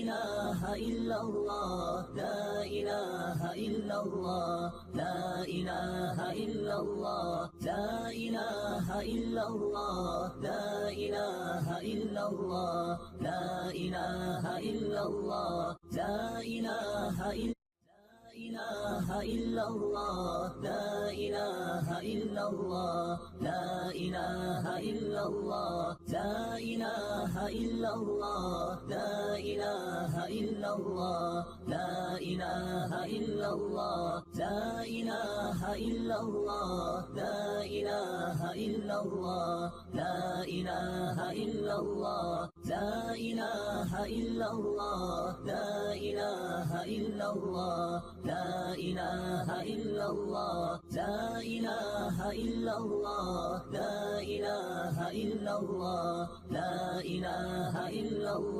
إله إلا الله لا إله إلا الله لا إله إلا الله لا إله إلا الله لا إله إلا الله لا إله إلا الله لا إله إلا إله إلا الله لا إله إلا الله لا إله إلا الله لا إله إلا الله لا إله إلا الله لا إله إلا الله لا إله إلا الله لا إله إلا الله لا إله إلا الله لا إله إلا الله لا إله إلا الله لا إله إلا الله لا إله إلا الله لا إله إلا الله لا إله إلا الله